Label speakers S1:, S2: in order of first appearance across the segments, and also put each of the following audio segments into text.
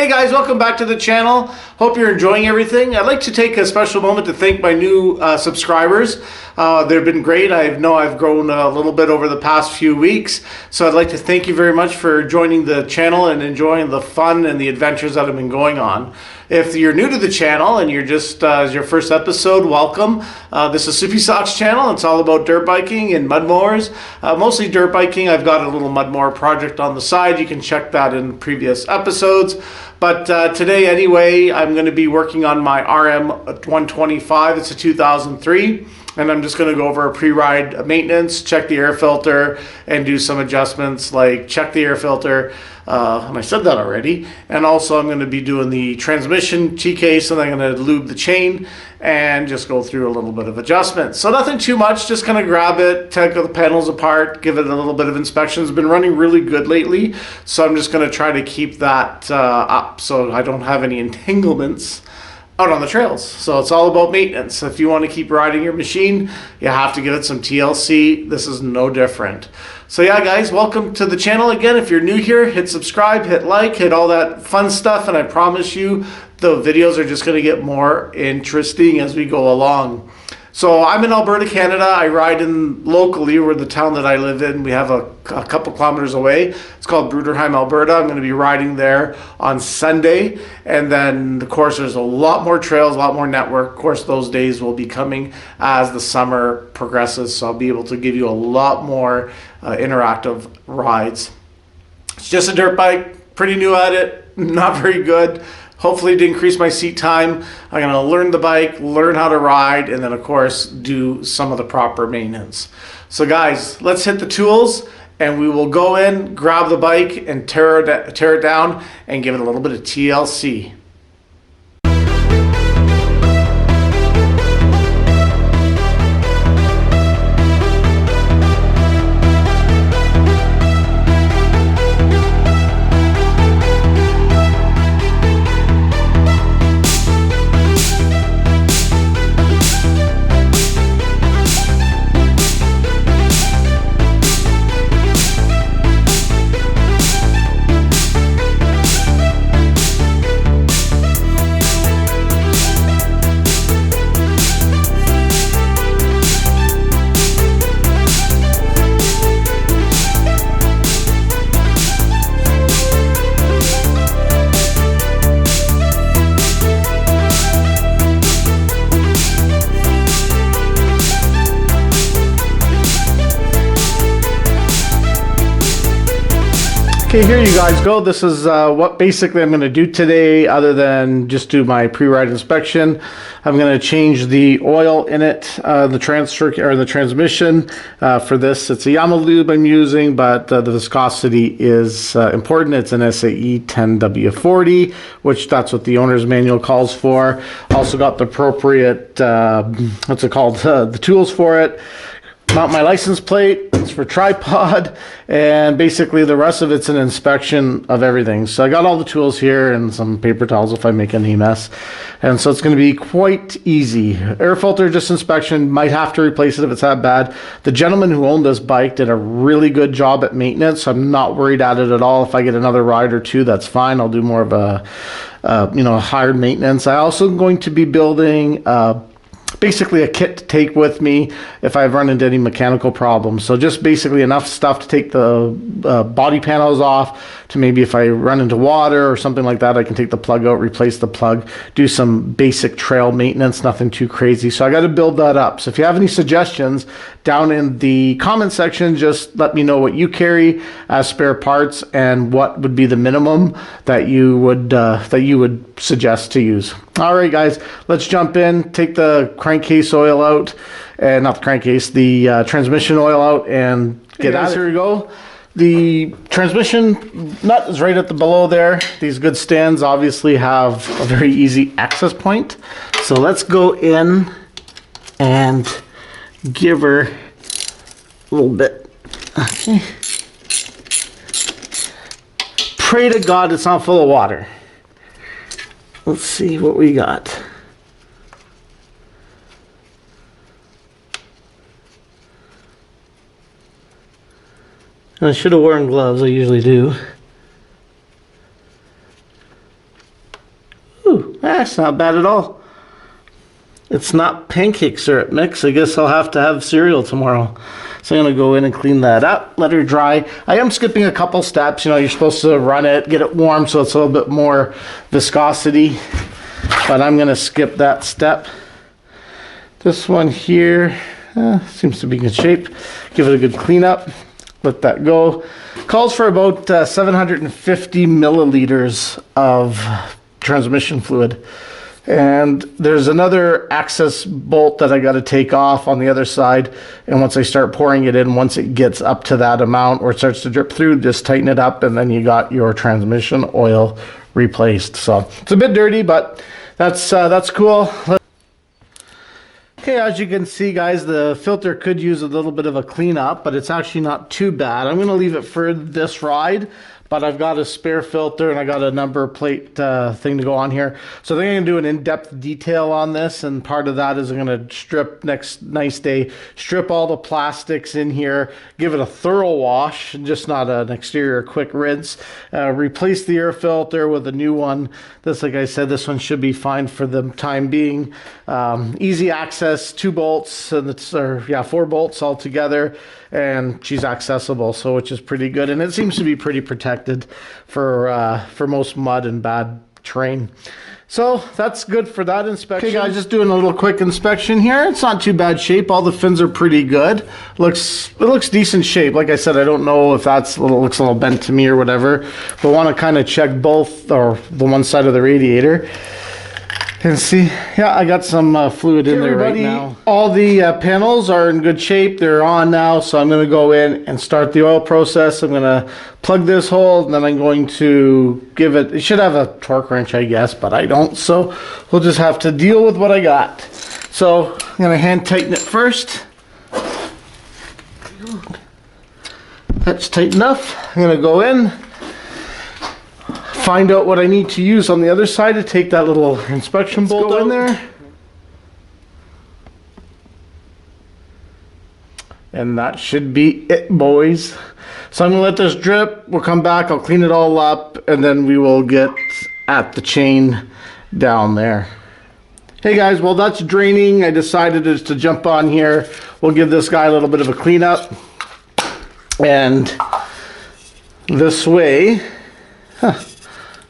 S1: Hey guys, welcome back to the channel. Hope you're enjoying everything. I'd like to take a special moment to thank my new subscribers. They've been great. I know I've grown a little bit over the past few weeks, so I'd like to thank you very much for joining the channel and enjoying the fun and the adventures that have been going on. If you're new to the channel and you're just your first episode, welcome. This is Soupy Sock's channel. It's all about dirt biking and mud mowers. Mostly dirt biking. I've got a little mud mower project on the side. You can check that in previous episodes. But today anyway, I'm going to be working on my RM 125. It's a 2003. And I'm just going to go over a pre-ride maintenance, check the air filter, and do some adjustments like check the air filter. And I said that already. And also I'm going to be doing the transmission T-case, and I'm going to lube the chain and just go through a little bit of adjustments. So nothing too much, just kind of grab it, take the panels apart, give it a little bit of inspection. It's been running really good lately, so I'm just going to try to keep that up so I don't have any entanglements out on the trails. So it's all about maintenance. If you want to keep riding your machine, you have to give it some TLC. This is no different. So yeah guys, welcome to the channel again. If you're new here, hit subscribe, hit like, hit all that fun stuff, and I promise you the videos are just going to get more interesting as we go along. So I'm in Alberta, Canada. I ride in locally, where the town that I live in, we have a couple kilometers away. It's called Bruderheim, Alberta. I'm going to be riding there on Sunday. And then, of course, there's a lot more trails, a lot more network. Of course, those days will be coming as the summer progresses. So I'll be able to give you a lot more interactive rides. It's just a dirt bike, pretty new at it, not very good. Hopefully to increase my seat time, I'm going to learn the bike, learn how to ride, and then of course do some of the proper maintenance. So guys, let's hit the tools and we will go in, grab the bike and tear it down and give it a little bit of TLC. Okay, here you guys go. This is what basically I'm going to do today, other than just do my pre-ride inspection. I'm going to change the oil in it, the transmission. For this, it's a Yamaha lube I'm using, but the viscosity is important. It's an SAE 10W40, which that's what the owner's manual calls for. Also got the appropriate, what's it called, the tools for it. Mount my license plate, it's for tripod, and basically the rest of it's an inspection of everything. So I got all the tools here and some paper towels if I make any mess. And so it's going to be quite easy. Air filter, just inspection, might have to replace it if it's that bad. The gentleman who owned this bike did a really good job at maintenance, so I'm not worried at it at all. If I get another ride or two, that's fine. I'll do more of a, higher maintenance. I also am going to be building basically a kit to take with me if I run into any mechanical problems. So just basically enough stuff to take the body panels off, to maybe if I run into water or something like that, I can take the plug out, replace the plug, do some basic trail maintenance, nothing too crazy. So I got to build that up. So if you have any suggestions down in the comment section, just let me know what you carry as spare parts and what would be the minimum that you would suggest to use. All right guys, let's jump in, take the crankcase oil out, and not the crankcase, the transmission oil out, and get out. Here we go. The transmission nut is right at the below there. These good stands obviously have a very easy access point. So let's go in and give her a little bit. Okay. Pray to God it's not full of water. Let's see what we got. I should have worn gloves, I usually do. It's not bad at all. It's not pancake syrup mix. I guess I'll have to have cereal tomorrow. So I'm going to go in and clean that up, let her dry. I am skipping a couple steps. You know, you're supposed to run it, get it warm so it's a little bit more viscosity. But I'm going to skip that step. This one here seems to be in good shape. Give it a good clean up. Let that go. Calls for about 750 milliliters of transmission fluid. And there's another access bolt that I got to take off on the other side. And once I start pouring it in, once it gets up to that amount or it starts to drip through, just tighten it up and then you got your transmission oil replaced. So it's a bit dirty, but that's cool. Okay, as you can see, guys, the filter could use a little bit of a cleanup, but it's actually not too bad. I'm going to leave it for this ride, but I've got a spare filter and I got a number plate thing to go on here. So I'm going to do an in-depth detail on this, and part of that is I'm going to strip nice day, strip all the plastics in here, give it a thorough wash, just not an exterior quick rinse, replace the air filter with a new one. This, like I said, this one should be fine for the time being. Easy access, 2 bolts, and it's 4 bolts all together, and she's accessible, so which is pretty good, and it seems to be pretty protected for most mud and bad terrain. So that's good for that inspection. Okay, guys, just doing a little quick inspection here. It's not too bad shape. All the fins are pretty good. It looks decent shape. Like I said, I don't know if looks a little bent to me or whatever, but want to kind of check both, or the one side of the radiator. And see, yeah, I got some fluid in there right now. All the panels are in good shape. They're on now, so I'm going to go in and start the oil process. I'm going to plug this hole, and then I'm going to give it should have a torque wrench, I guess, but I don't, so we'll just have to deal with what I got. So I'm going to hand tighten it first. That's tight enough. I'm going to go in, find out what I need to use on the other side to take that little inspection bolt in there. And that should be it, boys. So I'm gonna let this drip. We'll come back, I'll clean it all up, and then we will get at the chain down there. Hey guys, while that's draining, I decided just to jump on here. We'll give this guy a little bit of a cleanup. And this way, I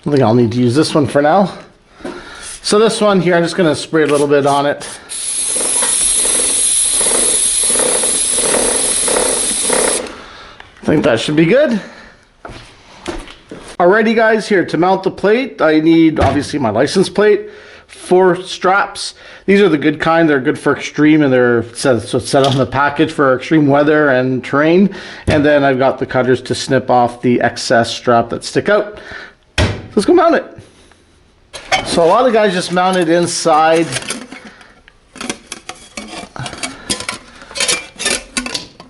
S1: think I'll need to use this one for now. So this one here, I'm just going to spray a little bit on it. I think that should be good. Alrighty guys, here to mount the plate, I need obviously my license plate, 4 straps. These are the good kind. They're good for extreme, and they're set on the package for extreme weather and terrain. And then I've got the cutters to snip off the excess strap that stick out. Let's go mount it. So a lot of guys just mount it inside.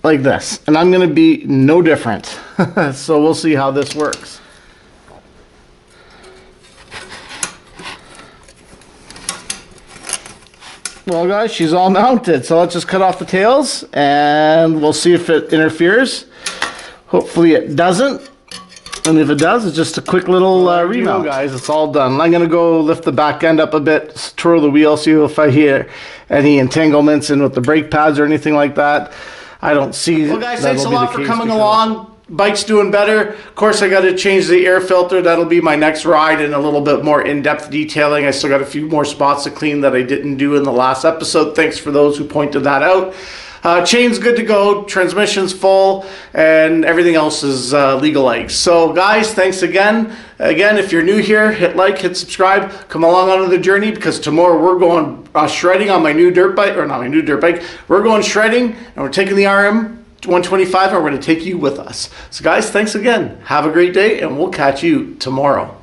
S1: Like this. And I'm going to be no different. So we'll see how this works. Well guys, she's all mounted. So let's just cut off the tails and we'll see if it interferes. Hopefully it doesn't. And if it does, it's just a quick little remount. Guys, it's all done. I'm going to go lift the back end up a bit, twirl the wheel, see if I hear any entanglements in with the brake pads or anything like that. I don't see. Well guys, thanks a lot for coming along. Bike's doing better. Of course, I got to change the air filter. That'll be my next ride, and a little bit more in-depth detailing. I still got a few more spots to clean that I didn't do in the last episode. Thanks for those who pointed that out. Chain's good to go, transmission's full, and everything else is legalized. So guys, thanks again. Again, if you're new here, hit like, hit subscribe, come along on the journey, because tomorrow we're going shredding on my new dirt bike, or not my new dirt bike, we're going shredding, and we're taking the RM 125, and we're going to take you with us. So guys, thanks again. Have a great day, and we'll catch you tomorrow.